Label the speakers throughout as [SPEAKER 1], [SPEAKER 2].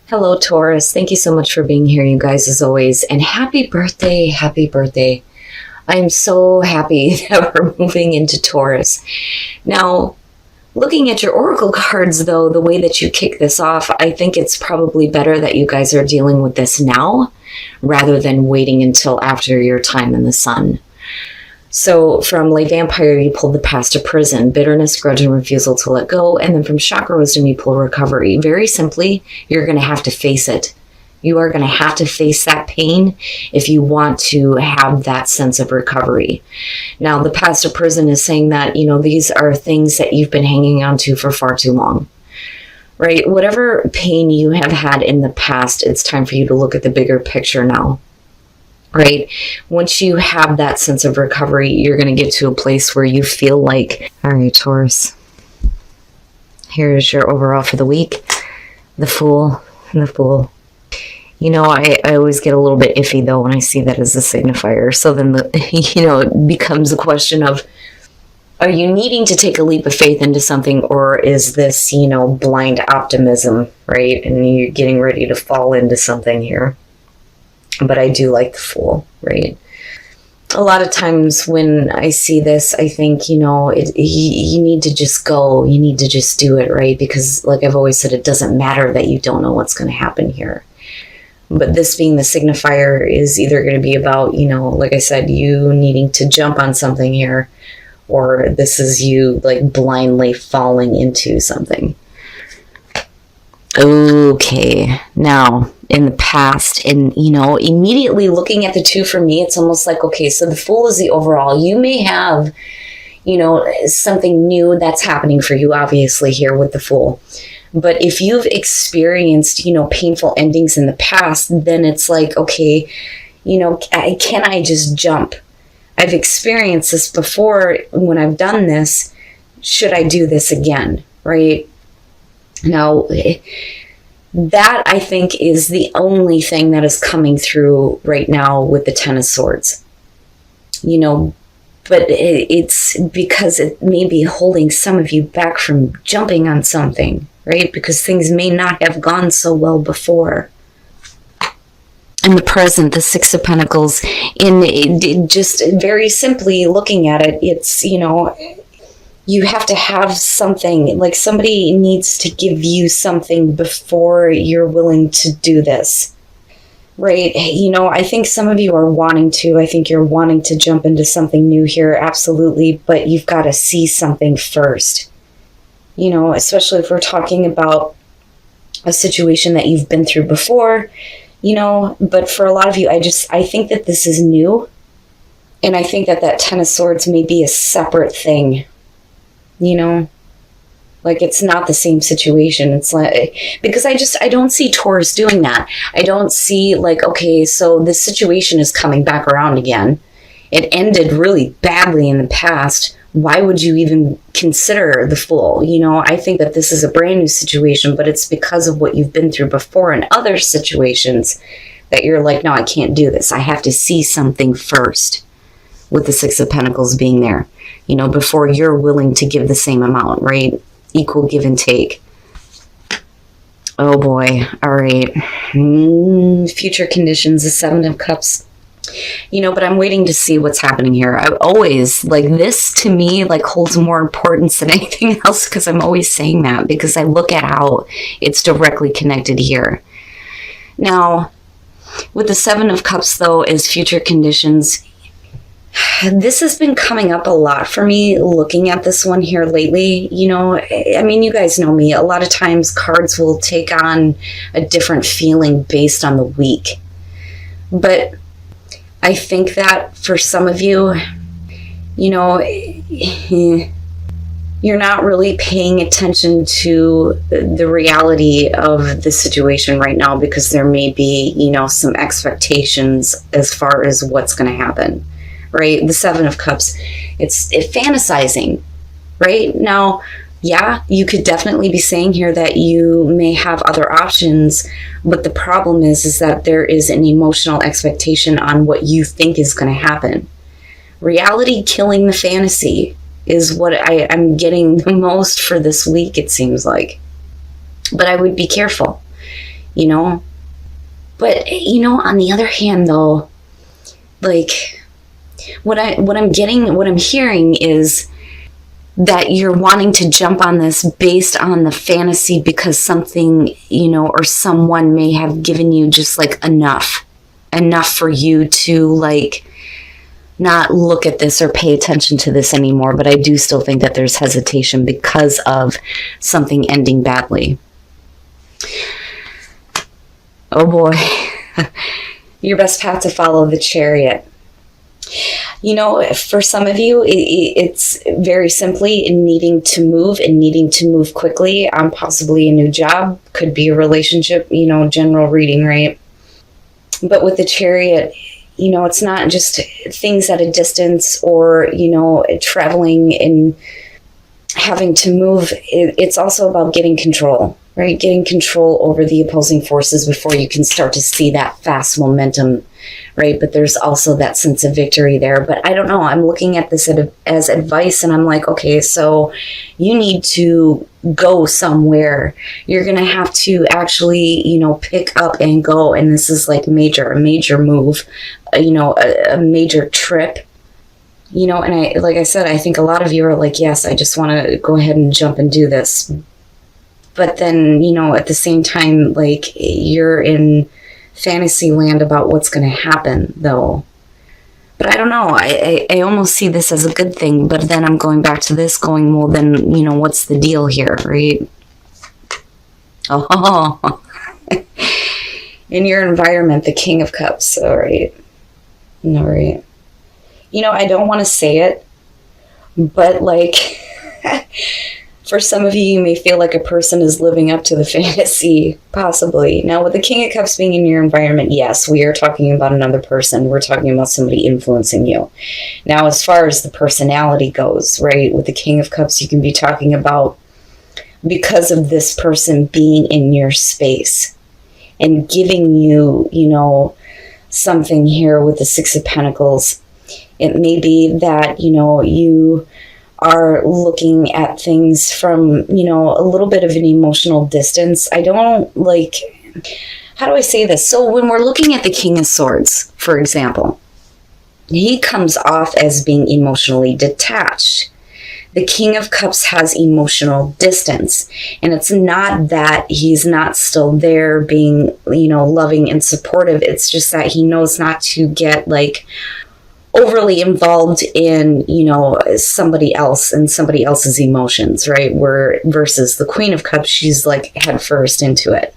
[SPEAKER 1] Hello, Taurus. Thank you so much for being here, you guys, as always. And happy birthday. Happy birthday. I'm so happy that we're moving into Taurus. Now, looking at your oracle cards, though, the way that you kick this off, I think it's probably better that you guys are dealing with this now rather than waiting until after your time in the sun. So from Lay Vampire, you pulled the past to prison, bitterness, grudge, and refusal to let go. And then from Chakra Wisdom, you pull recovery. Very simply, you're going to have to face it. You are going to have to face that pain if you want to have that sense of recovery. Now, the past to prison is saying that, these are things that you've been hanging on to for far too long. Right? Whatever pain you have had in the past, it's time for you to look at the bigger picture now. Right? Once you have that sense of recovery, you're going to get to a place where you feel like, all right, Taurus, here's your overall for the week. The Fool and the Fool. I always get a little bit iffy, though, when I see that as a signifier. So then, it becomes a question of, are you needing to take a leap of faith into something, or is this, blind optimism, right? And you're getting ready to fall into something here. But I do like the Fool, right? A lot of times when I see this, I think, you need to just go. You need to just do it, right? Because like I've always said, it doesn't matter that you don't know what's going to happen here. But this being the signifier is either going to be about, like I said, you needing to jump on something here, or this is you like blindly falling into something. Okay, now in the past, and immediately looking at the two, for me, it's almost like, okay, so the Fool is the overall. You may have, something new that's happening for you, obviously, here with the Fool. But if you've experienced, painful endings in the past, then it's like, okay, can I just jump? I've experienced this before when I've done this. Should I do this again, right? Now, that I think is the only thing that is coming through right now with the Ten of Swords. But it's because it may be holding some of you back from jumping on something, right? Because things may not have gone so well before. In the present, the Six of Pentacles, just very simply looking at it, it's, you have to have something, like somebody needs to give you something before you're willing to do this, right? I think some of you are wanting to. I think you're wanting to jump into something new here, absolutely, but you've got to see something first. Especially if we're talking about a situation that you've been through before, but for a lot of you, I think that this is new, and I think that Ten of Swords may be a separate thing. Like it's not the same situation. It's like, because I don't see Taurus doing that. I don't see like, okay, so this situation is coming back around again. It ended really badly in the past. Why would you even consider the Fool? I think that this is a brand new situation, but it's because of what you've been through before in other situations that you're like, no, I can't do this. I have to see something first, with the Six of Pentacles being there. Before you're willing to give the same amount, right? Equal give and take. Oh boy. All right. Future conditions, the Seven of Cups. But I'm waiting to see what's happening here. I always, like, this to me, like, holds more importance than anything else, because I'm always saying that, because I look at how it's directly connected here. Now, with the Seven of Cups, though, as future conditions, this has been coming up a lot for me looking at this one here lately. You guys know me. A lot of times cards will take on a different feeling based on the week. But I think that for some of you, you're not really paying attention to the reality of the situation right now, because there may be, some expectations as far as what's going to happen. Right? The Seven of Cups, it's fantasizing, right? Now, yeah, you could definitely be saying here that you may have other options, but the problem is that there is an emotional expectation on what you think is going to happen. Reality killing the fantasy is what I'm getting the most for this week, it seems like. But I would be careful. you know? But, you know, on the other hand, though, like, what I'm hearing is that you're wanting to jump on this based on the fantasy because something, you know, or someone may have given you just like enough for you to like not look at this or pay attention to this anymore. But I do still think that there's hesitation because of something ending badly. Oh boy. Your best path to follow, the Chariot. You know, for some of you, it's very simply needing to move and needing to move quickly on possibly a new job. Could be a relationship, you know, general reading, right? But with the Chariot, you know, it's not just things at a distance or, you know, traveling and having to move. It's also about getting control, right? Getting control over the opposing forces before you can start to see that fast momentum, right? But there's also that sense of victory there. But I don't know. I'm looking at this as advice, and I'm like, okay, so you need to go somewhere. You're going to have to actually, you know, pick up and go. And this is like a major move, you know, a major trip. You know, and like I said, I think a lot of you are like, yes, I just want to go ahead and jump and do this. But then, you know, at the same time, like, you're in fantasy land about what's going to happen, though. But I don't know. I almost see this as a good thing. But then I'm going back to this going, well, then, you know, what's the deal here, right? Oh, in your environment, the King of Cups. All right. All right. You know, I don't want to say it, but like, for some of you, you may feel like a person is living up to the fantasy, possibly. Now, with the King of Cups being in your environment, yes, we are talking about another person. We're talking about somebody influencing you. Now, as far as the personality goes, right, with the King of Cups, you can be talking about because of this person being in your space and giving you, you know, something here with the Six of Pentacles. It may be that, you know, you are looking at things from, you know, a little bit of an emotional distance. I don't like, how do I say this? So when we're looking at the King of Swords, for example, he comes off as being emotionally detached. The King of Cups has emotional distance, and it's not that he's not still there being, you know, loving and supportive. It's just that he knows not to get like overly involved in, you know, somebody else and somebody else's emotions, right? Where versus the Queen of Cups, she's like head first into it.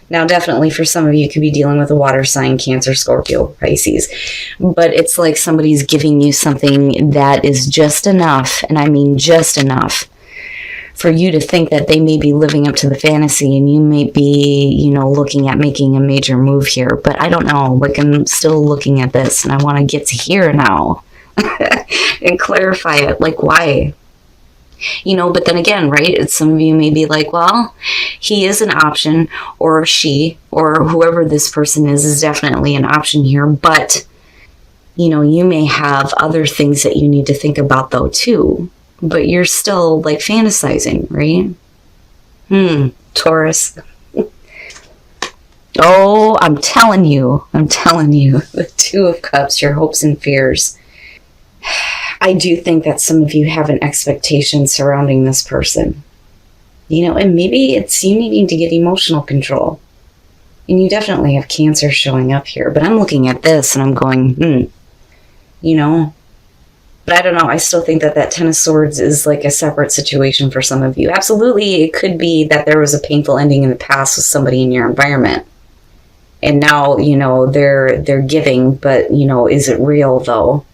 [SPEAKER 1] Now, definitely for some of you, you could be dealing with a water sign, Cancer, Scorpio, Pisces. But it's like somebody's giving you something that is just enough, and I mean just enough, for you to think that they may be living up to the fantasy and you may be, you know, looking at making a major move here. But I don't know. Like, I'm still looking at this and I want to get to here now and clarify it. Like, why? You know, but then again, right, some of you may be like, well, he is an option, or she, or whoever this person is definitely an option here. But, you know, you may have other things that you need to think about, though, too. But you're still, like, fantasizing, right? Taurus. Oh, I'm telling you. The Two of Cups, your hopes and fears. I do think that some of you have an expectation surrounding this person. You know, and maybe it's you needing to get emotional control. And you definitely have Cancer showing up here. But I'm looking at this and I'm going, you know. But I don't know. I still think that that Ten of Swords is like a separate situation for some of you. Absolutely, it could be that there was a painful ending in the past with somebody in your environment. And now, you know, they're giving, but, you know, is it real though?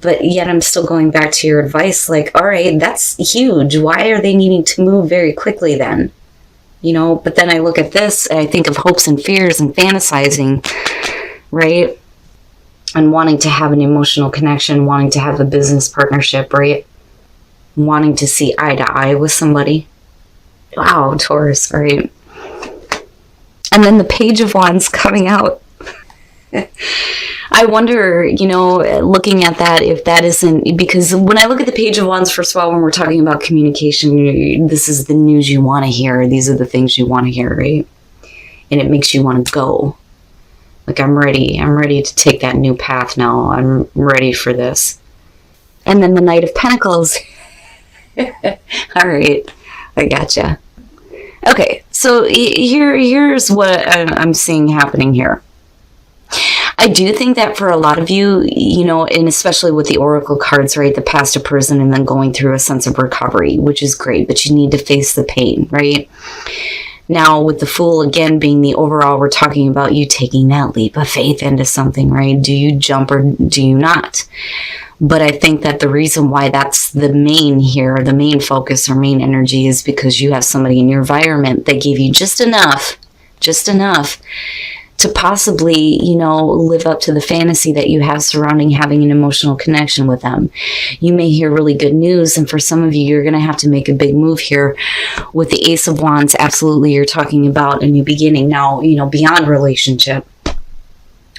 [SPEAKER 1] But yet I'm still going back to your advice, like, all right, that's huge. Why are they needing to move very quickly then? You know, but then I look at this and I think of hopes and fears and fantasizing, right? And wanting to have an emotional connection, wanting to have a business partnership, right? Wanting to see eye to eye with somebody. Wow, Taurus, right? And then the Page of Wands coming out. I wonder, you know, looking at that, if that isn't, because when I look at the Page of Wands, first of all, when we're talking about communication, this is the news you want to hear. These are the things you want to hear, right? and it makes you want to go. Like, I'm ready to take that new path now. I'm ready for this. And then the Knight of Pentacles. All right, I gotcha. Okay, so here's what I'm seeing happening here. I do think that for a lot of you, you know, and especially with the Oracle cards, right, the past of prison and then going through a sense of recovery, which is great, but you need to face the pain, right? Now, with the Fool, again, being the overall, we're talking about you taking that leap of faith into something, right? Do you jump or do you not? But I think that the reason why that's the main here, the main focus or main energy, is because you have somebody in your environment that gave you just enough to possibly, you know, live up to the fantasy that you have surrounding having an emotional connection with them. You may hear really good news, and for some of you, you're going to have to make a big move here. With the Ace of Wands, absolutely, you're talking about a new beginning. Now, you know, beyond relationship,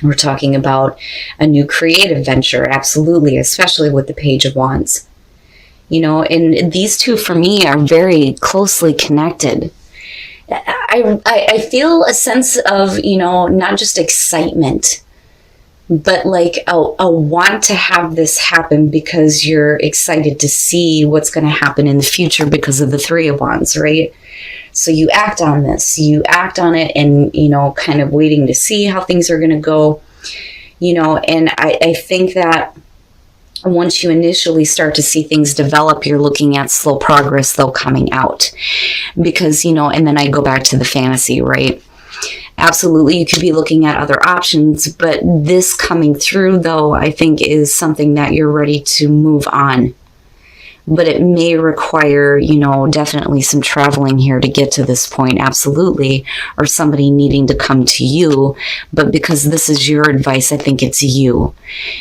[SPEAKER 1] we're talking about a new creative venture, absolutely, especially with the Page of Wands. You know, and these two, for me, are very closely connected. I feel a sense of, you know, not just excitement, but like a want to have this happen because you're excited to see what's going to happen in the future because of the Three of Wands, right? So you act on this, you act on it, and, you know, kind of waiting to see how things are going to go, you know, and I think that once you initially start to see things develop, you're looking at slow progress, though, coming out. Because, you know, and then I go back to the fantasy, right? Absolutely, you could be looking at other options, but this coming through, though, I think is something that you're ready to move on. But it may require, you know, definitely some traveling here to get to this point, absolutely, or somebody needing to come to you. But because this is your advice, I think it's you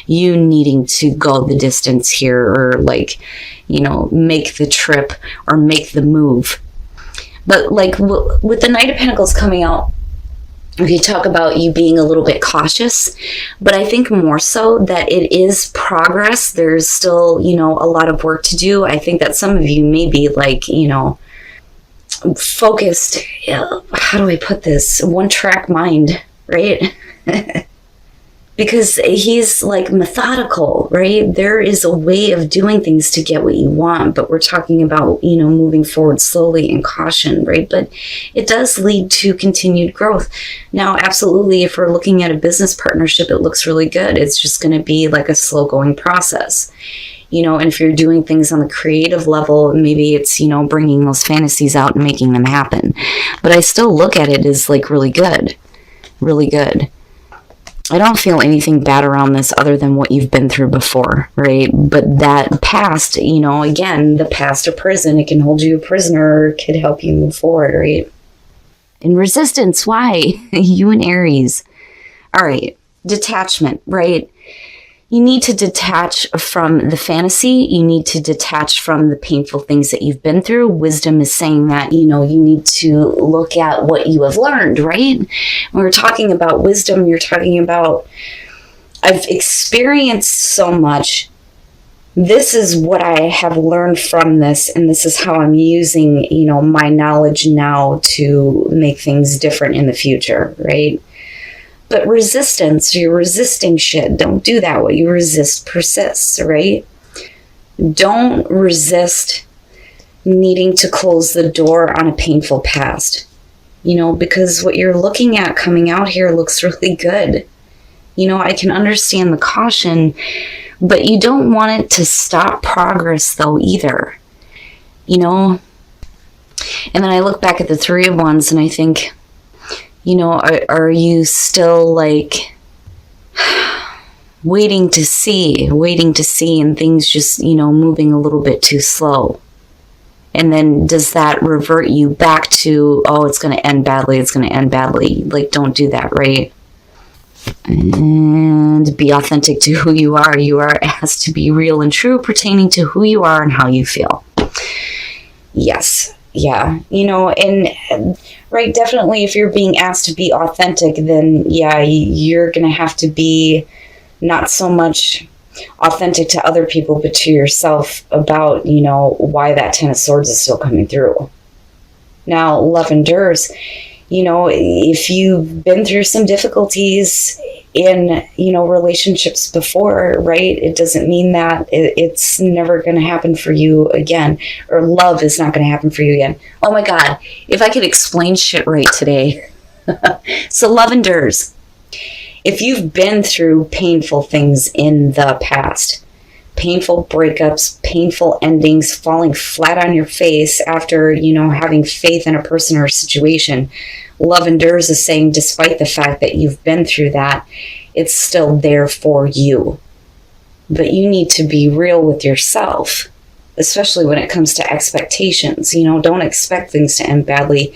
[SPEAKER 1] needing to go the distance here, or, like, you know, make the trip or make the move. But like with the Knight of Pentacles coming out, we talk about you being a little bit cautious, but I think more so that it is progress. There's still, you know, a lot of work to do. I think that some of you may be like, you know, focused. How do I put this? One track mind, right? Because he's like methodical, right? There is a way of doing things to get what you want, but we're talking about, you know, moving forward slowly and caution, right? But it does lead to continued growth. Now, absolutely, if we're looking at a business partnership, it looks really good. It's just going to be like a slow going process, you know, and if you're doing things on the creative level, maybe it's, you know, bringing those fantasies out and making them happen. But I still look at it as like really good, really good. I don't feel anything bad around this other than what you've been through before, right? But that past, you know, again, the past of prison, it can hold you a prisoner or it could help you move forward, right? And resistance, why? You and Aries. All right, detachment, right? You need to detach from the fantasy. You need to detach from the painful things that you've been through. Wisdom is saying that, you know, you need to look at what you have learned, right? When we're talking about wisdom, you're talking about, I've experienced so much. This is what I have learned from this, and this is how I'm using, you know, my knowledge now to make things different in the future, right? But resistance, you're resisting shit. Don't do that. What you resist persists, right? Don't resist needing to close the door on a painful past, you know, because what you're looking at coming out here looks really good. You know, I can understand the caution, but you don't want it to stop progress though either, you know? And then I look back at the Three of Wands and I think, you know, are you still like waiting to see and things just, you know, moving a little bit too slow? And then does that revert you back to, oh, it's going to end badly. It's going to end badly. Like, don't do that, right? And be authentic to who you are. You are asked to be real and true pertaining to who you are and how you feel. Yes. Yeah. You know, and right, definitely if you're being asked to be authentic, then yeah, you're going to have to be not so much authentic to other people, but to yourself about, you know, why that Ten of Swords is still coming through. Now, love endures. If you've been through some difficulties in, relationships before, right? It doesn't mean that it's never going to happen for you again, or love is not going to happen for you again. Oh my God, if I could explain shit right today. So love endures. If you've been through painful things in the past, painful breakups, painful endings, falling flat on your face after, having faith in a person or a situation, love endures is saying, despite the fact that you've been through that, it's still there for you. But you need to be real with yourself, especially when it comes to expectations. Don't expect things to end badly,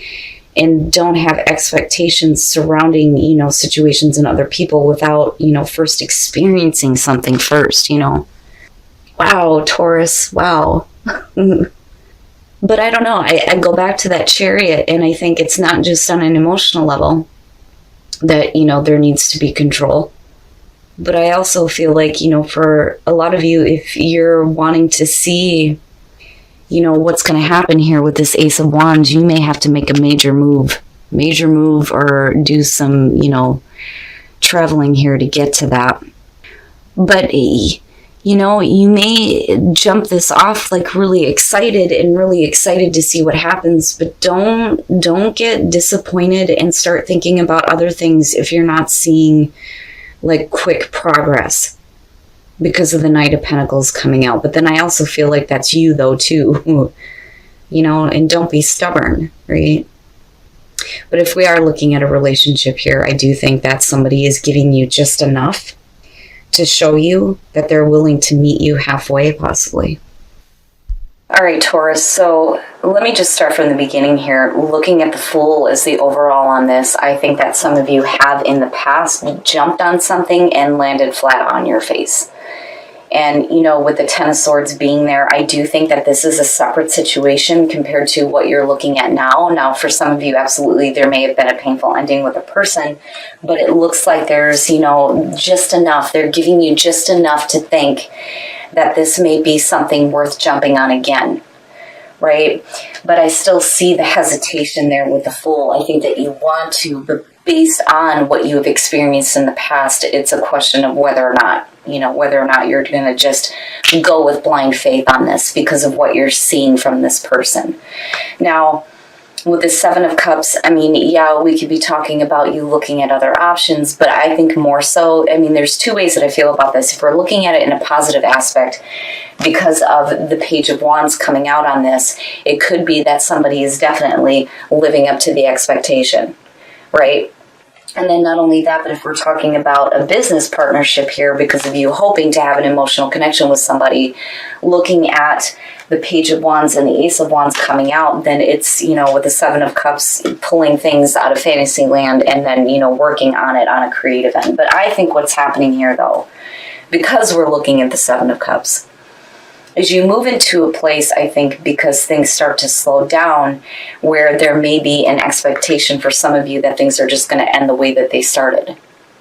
[SPEAKER 1] and don't have expectations surrounding, situations and other people without, first experiencing something first, Wow, Taurus, wow. But I don't know. I go back to that Chariot, and I think it's not just on an emotional level that, there needs to be control. But I also feel like, for a lot of you, if you're wanting to see, what's going to happen here with this Ace of Wands, you may have to make a major move, or do some, traveling here to get to that. But you may jump this off like really excited to see what happens, but don't get disappointed and start thinking about other things if you're not seeing like quick progress because of the Knight of Pentacles coming out. But then I also feel like that's you though too, and don't be stubborn, right? But if we are looking at a relationship here, I do think that somebody is giving you just enough to show you that they're willing to meet you halfway, possibly. All right, Taurus, so let me just start from the beginning here. Looking at the Fool as the overall on this, I think that some of you have in the past jumped on something and landed flat on your face. And, with the Ten of Swords being there, I do think that this is a separate situation compared to what you're looking at now. Now, for some of you, absolutely, there may have been a painful ending with a person, but it looks like there's, just enough. They're giving you just enough to think that this may be something worth jumping on again, right? But I still see the hesitation there with the Fool. I think that you want to, but based on what you have experienced in the past, it's a question of whether or not you're going to just go with blind faith on this because of what you're seeing from this person. Now, with the Seven of Cups, we could be talking about you looking at other options, but I think more so, there's two ways that I feel about this. If we're looking at it in a positive aspect, because of the Page of Wands coming out on this, it could be that somebody is definitely living up to the expectation, right? And then not only that, but if we're talking about a business partnership here, because of you hoping to have an emotional connection with somebody, looking at the Page of Wands and the Ace of Wands coming out, then it's, with the Seven of Cups, pulling things out of fantasy land and then, working on it on a creative end. But I think what's happening here, though, because we're looking at the Seven of Cups, as you move into a place, I think, because things start to slow down, where there may be an expectation for some of you that things are just going to end the way that they started,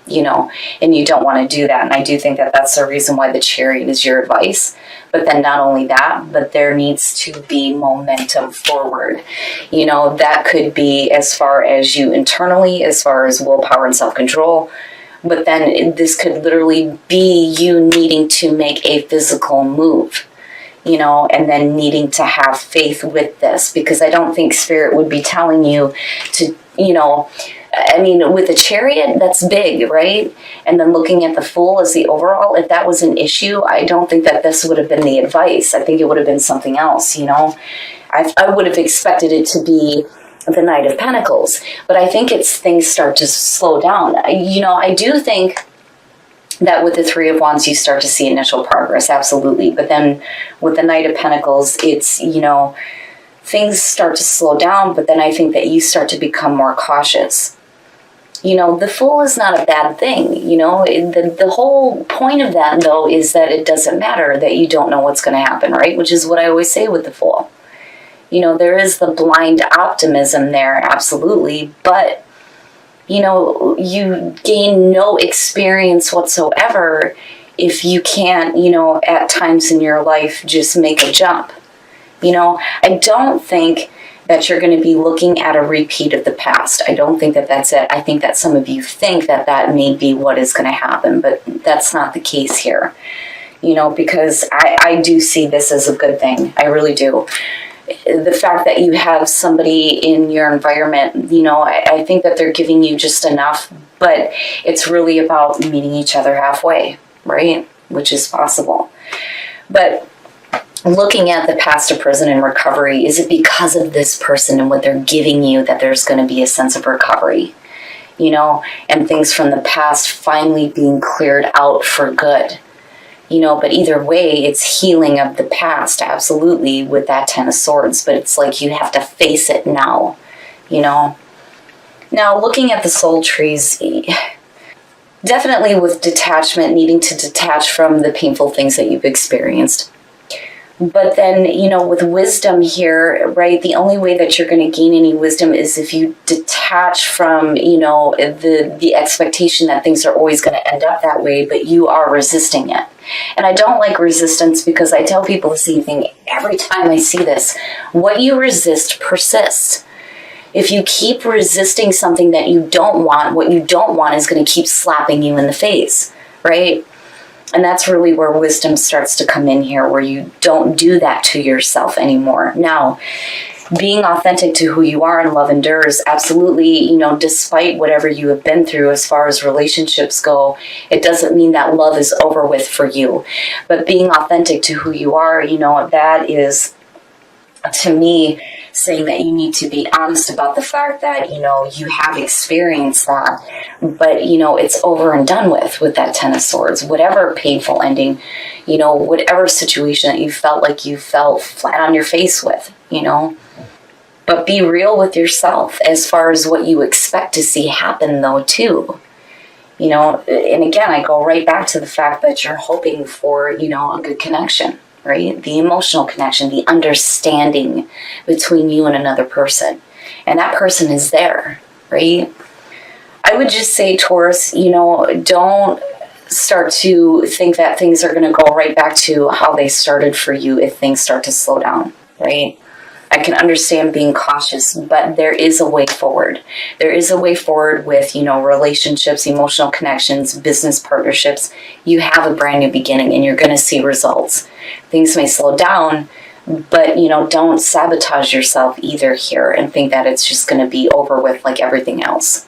[SPEAKER 1] and you don't want to do that. And I do think that that's the reason why the Chariot is your advice. But then not only that, but there needs to be momentum forward. That could be as far as you internally, as far as willpower and self-control. But then this could literally be you needing to make a physical move. And then needing to have faith with this, because I don't think Spirit would be telling you to, with the Chariot, that's big, right? And then looking at the Fool as the overall, if that was an issue, I don't think that this would have been the advice. I think it would have been something else, I would have expected it to be the Knight of Pentacles, but I think it's things start to slow down. I do think that with the Three of Wands, you start to see initial progress, absolutely. But then with the Knight of Pentacles, it's, things start to slow down, but then I think that you start to become more cautious. The Fool is not a bad thing. The whole point of that, though, is that it doesn't matter that you don't know what's going to happen, right? Which is what I always say with the Fool. There is the blind optimism there, absolutely, but you gain no experience whatsoever if you can't, at times in your life, just make a jump. I don't think that you're going to be looking at a repeat of the past. I don't think that that's it. I think that some of you think that that may be what is going to happen, but that's not the case here. You know, because I do see this as a good thing. I really do. The fact that you have somebody in your environment, you know, I think that they're giving you just enough, but it's really about meeting each other halfway, right? Which is possible. But looking at the past of prison and recovery, is it because of this person and what they're giving you that there's going to be a sense of recovery, you know, and things from the past finally being cleared out for good, you know? But either way, it's healing of the past, absolutely, with that Ten of Swords, but it's like you have to face it now, you know? Now, looking at the soul trees, definitely with detachment, needing to detach from the painful things that you've experienced. But then, you know, with wisdom here, right, the only way that you're going to gain any wisdom is if you detach from, you know, the expectation that things are always going to end up that way, but you are resisting it. And I don't like resistance because I tell people the same thing every time I see this. What you resist persists. If you keep resisting something that you don't want, what you don't want is going to keep slapping you in the face, right? And that's really where wisdom starts to come in here, where you don't do that to yourself anymore. Now, being authentic to who you are and love endures, absolutely, you know, despite whatever you have been through as far as relationships go, it doesn't mean that love is over with for you. But being authentic to who you are, you know, that is, to me, saying that you need to be honest about the fact that, you know, you have experienced that, but, you know, it's over and done with that Ten of Swords. Whatever painful ending, you know, whatever situation that you felt like you fell flat on your face with, you know. But be real with yourself as far as what you expect to see happen, though, too. You know, and again, I go right back to the fact that you're hoping for, you know, a good connection. Right? The emotional connection, the understanding between you and another person. And that person is there, right? I would just say, Taurus, you know, don't start to think that things are going to go right back to how they started for you if things start to slow down, right? I can understand being cautious, but there is a way forward. There is a way forward with, you know, relationships, emotional connections, business partnerships. You have a brand new beginning and you're going to see results. Things may slow down, but, you know, don't sabotage yourself either here and think that it's just going to be over with like everything else.